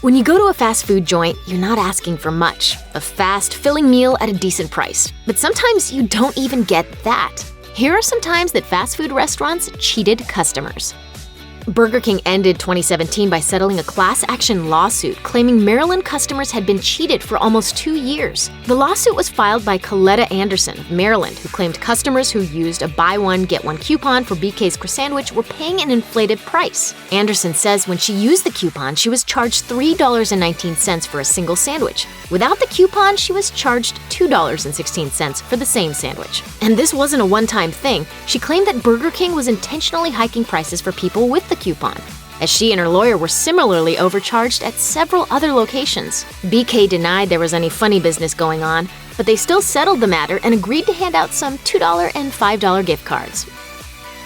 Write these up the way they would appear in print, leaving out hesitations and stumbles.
When you go to a fast food joint, you're not asking for much. A fast, filling meal at a decent price. But sometimes you don't even get that. Here are some times that fast food restaurants cheated customers. Burger King ended 2017 by settling a class action lawsuit claiming Maryland customers had been cheated for almost 2 years. The lawsuit was filed by Coletta Anderson of Maryland, who claimed customers who used a buy one, get one coupon for BK's Croissan'wich were paying an inflated price. Anderson says when she used the coupon, she was charged $3.19 for a single sandwich. Without the coupon, she was charged $2.16 for the same sandwich. And this wasn't a one-time thing. She claimed that Burger King was intentionally hiking prices for people with the coupon, as she and her lawyer were similarly overcharged at several other locations. BK denied there was any funny business going on, but they still settled the matter and agreed to hand out some $2 and $5 gift cards.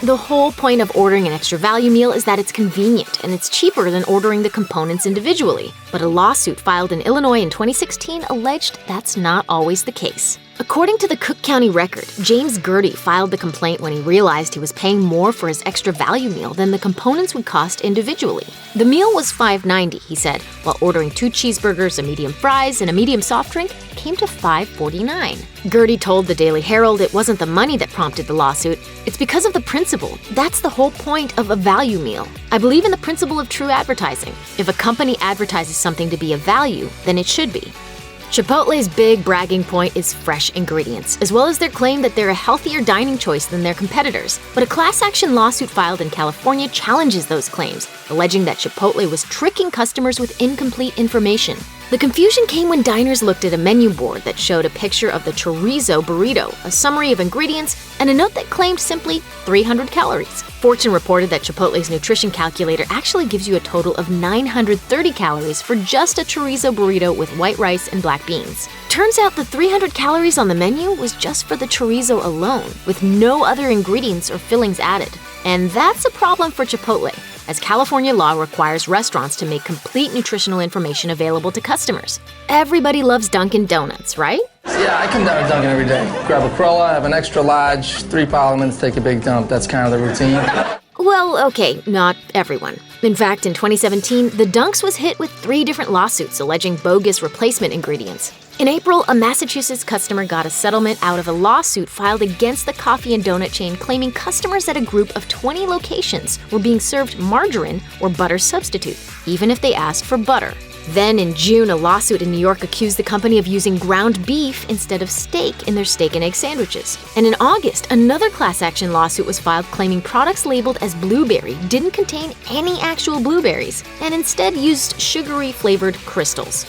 The whole point of ordering an extra value meal is that it's convenient and it's cheaper than ordering the components individually. But a lawsuit filed in Illinois in 2016 alleged that's not always the case. According to the Cook County Record, James Gertie filed the complaint when he realized he was paying more for his extra value meal than the components would cost individually. The meal was $5.90, he said, while ordering 2 cheeseburgers, a medium fries, and a medium soft drink came to $5.49. Gertie told the Daily Herald it wasn't the money that prompted the lawsuit, it's because of the principle. That's the whole point of a value meal. I believe in the principle of true advertising. If a company advertises something to be of value, then it should be. Chipotle's big bragging point is fresh ingredients, as well as their claim that they're a healthier dining choice than their competitors. But a class action lawsuit filed in California challenges those claims, alleging that Chipotle was tricking customers with incomplete information. The confusion came when diners looked at a menu board that showed a picture of the chorizo burrito, a summary of ingredients, and a note that claimed simply 300 calories. Fortune reported that Chipotle's nutrition calculator actually gives you a total of 930 calories for just a chorizo burrito with white rice and black beans. Turns out the 300 calories on the menu was just for the chorizo alone, with no other ingredients or fillings added. And that's a problem for Chipotle, as California law requires restaurants to make complete nutritional information available to customers. Everybody loves Dunkin Donuts, right? Yeah, I come down to Dunkin every day. Grab a Crulla, have an extra large, 3 Parliaments, take a big dump. That's kind of the routine. Well, okay, not everyone. In fact, in 2017, the Dunks was hit with 3 different lawsuits alleging bogus replacement ingredients. In April, a Massachusetts customer got a settlement out of a lawsuit filed against the coffee and donut chain claiming customers at a group of 20 locations were being served margarine or butter substitute, even if they asked for butter. Then in June, a lawsuit in New York accused the company of using ground beef instead of steak in their steak and egg sandwiches. And in August, another class action lawsuit was filed claiming products labeled as blueberry didn't contain any actual blueberries and instead used sugary flavored crystals.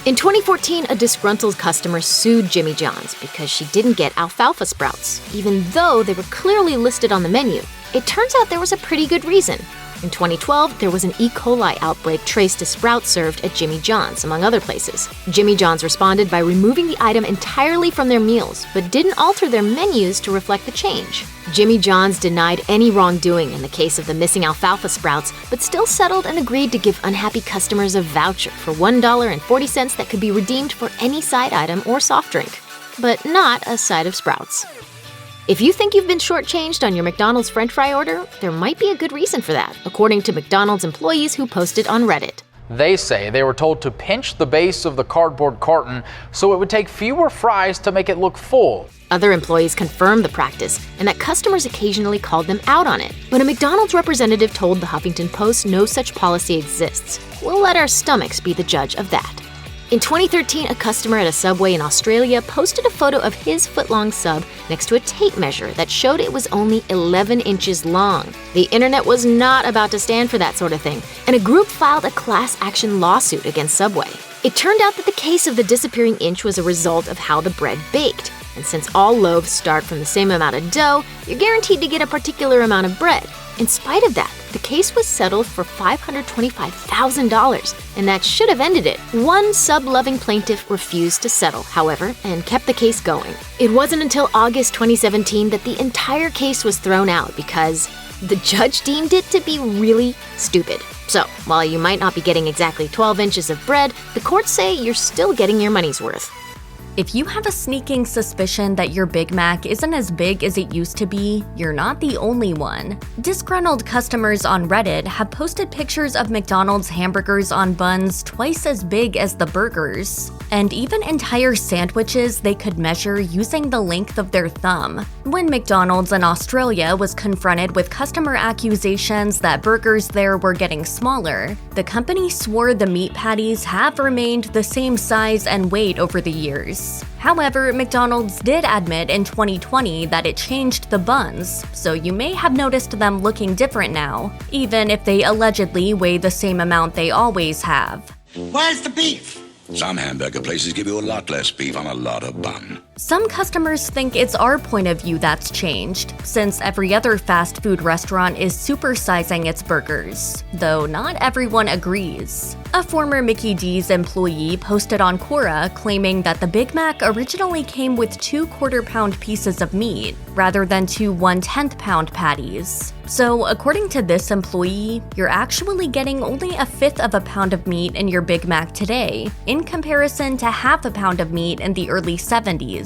In 2014, a disgruntled customer sued Jimmy John's because she didn't get alfalfa sprouts, even though they were clearly listed on the menu. It turns out there was a pretty good reason. In 2012, there was an E. coli outbreak traced to sprouts served at Jimmy John's, among other places. Jimmy John's responded by removing the item entirely from their meals, but didn't alter their menus to reflect the change. Jimmy John's denied any wrongdoing in the case of the missing alfalfa sprouts, but still settled and agreed to give unhappy customers a voucher for $1.40 that could be redeemed for any side item or soft drink, but not a side of sprouts. If you think you've been shortchanged on your McDonald's French fry order, there might be a good reason for that, according to McDonald's employees who posted on Reddit. They say they were told to pinch the base of the cardboard carton so it would take fewer fries to make it look full. Other employees confirmed the practice and that customers occasionally called them out on it. But a McDonald's representative told the Huffington Post no such policy exists. We'll let our stomachs be the judge of that. In 2013, a customer at a Subway in Australia posted a photo of his footlong sub next to a tape measure that showed it was only 11 inches long. The internet was not about to stand for that sort of thing, and a group filed a class action lawsuit against Subway. It turned out that the case of the disappearing inch was a result of how the bread baked, and since all loaves start from the same amount of dough, you're guaranteed to get a particular amount of bread. In spite of that, the case was settled for $525,000, and that should have ended it. One sub-loving plaintiff refused to settle, however, and kept the case going. It wasn't until August 2017 that the entire case was thrown out because the judge deemed it to be really stupid. So, while you might not be getting exactly 12 inches of bread, the courts say you're still getting your money's worth. If you have a sneaking suspicion that your Big Mac isn't as big as it used to be, you're not the only one. Disgruntled customers on Reddit have posted pictures of McDonald's hamburgers on buns twice as big as the burgers, and even entire sandwiches they could measure using the length of their thumb. When McDonald's in Australia was confronted with customer accusations that burgers there were getting smaller, the company swore the meat patties have remained the same size and weight over the years. However, McDonald's did admit in 2020 that it changed the buns, so you may have noticed them looking different now, even if they allegedly weigh the same amount they always have. Where's the beef? Some hamburger places give you a lot less beef on a lot of bun. Some customers think it's our point of view that's changed, since every other fast food restaurant is supersizing its burgers, though not everyone agrees. A former Mickey D's employee posted on Quora claiming that the Big Mac originally came with 2 quarter-pound pieces of meat, rather than 2 1/10 pound patties. So, according to this employee, you're actually getting only a fifth of a pound of meat in your Big Mac today, in comparison to half a pound of meat in the early 70s.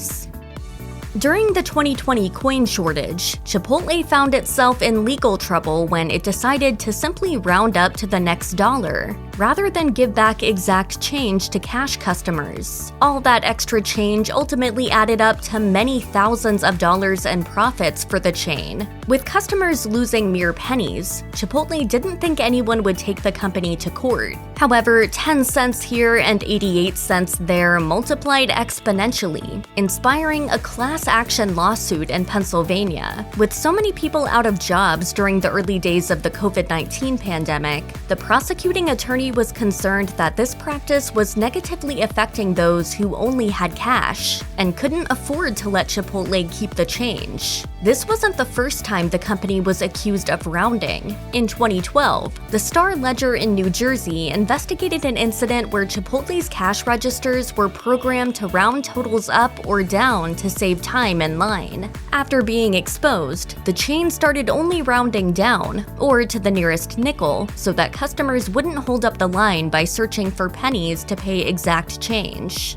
During the 2020 coin shortage, Chipotle found itself in legal trouble when it decided to simply round up to the next dollar, rather than give back exact change to cash customers. All that extra change ultimately added up to many thousands of dollars in profits for the chain. With customers losing mere pennies, Chipotle didn't think anyone would take the company to court. However, 10 cents here and 88 cents there multiplied exponentially, inspiring a class action lawsuit in Pennsylvania. With so many people out of jobs during the early days of the COVID-19 pandemic, the prosecuting attorney was concerned that this practice was negatively affecting those who only had cash and couldn't afford to let Chipotle keep the change. This wasn't the first time the company was accused of rounding. In 2012, the Star Ledger in New Jersey investigated an incident where Chipotle's cash registers were programmed to round totals up or down to save time in line. After being exposed, the chain started only rounding down, or to the nearest nickel, so that customers wouldn't hold up the line by searching for pennies to pay exact change.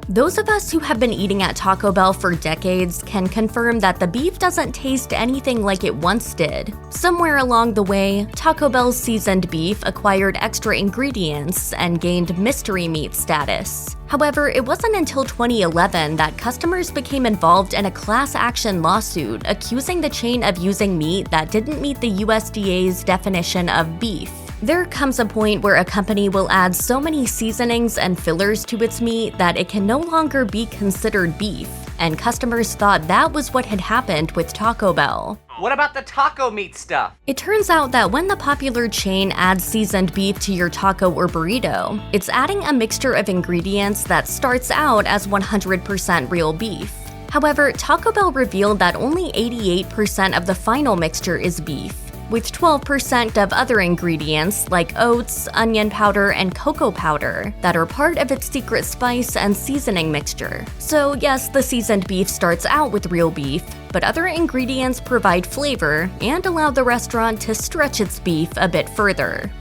Those of us who have been eating at Taco Bell for decades can confirm that the beef doesn't taste anything like it once did. Somewhere along the way, Taco Bell's seasoned beef acquired extra ingredients and gained mystery meat status. However, it wasn't until 2011 that customers became involved in a class action lawsuit accusing the chain of using meat that didn't meet the USDA's definition of beef. There comes a point where a company will add so many seasonings and fillers to its meat that it can no longer be considered beef, and customers thought that was what had happened with Taco Bell. What about the taco meat stuff? It turns out that when the popular chain adds seasoned beef to your taco or burrito, it's adding a mixture of ingredients that starts out as 100% real beef. However, Taco Bell revealed that only 88% of the final mixture is beef, with 12% of other ingredients like oats, onion powder, and cocoa powder that are part of its secret spice and seasoning mixture. So yes, the seasoned beef starts out with real beef, but other ingredients provide flavor and allow the restaurant to stretch its beef a bit further.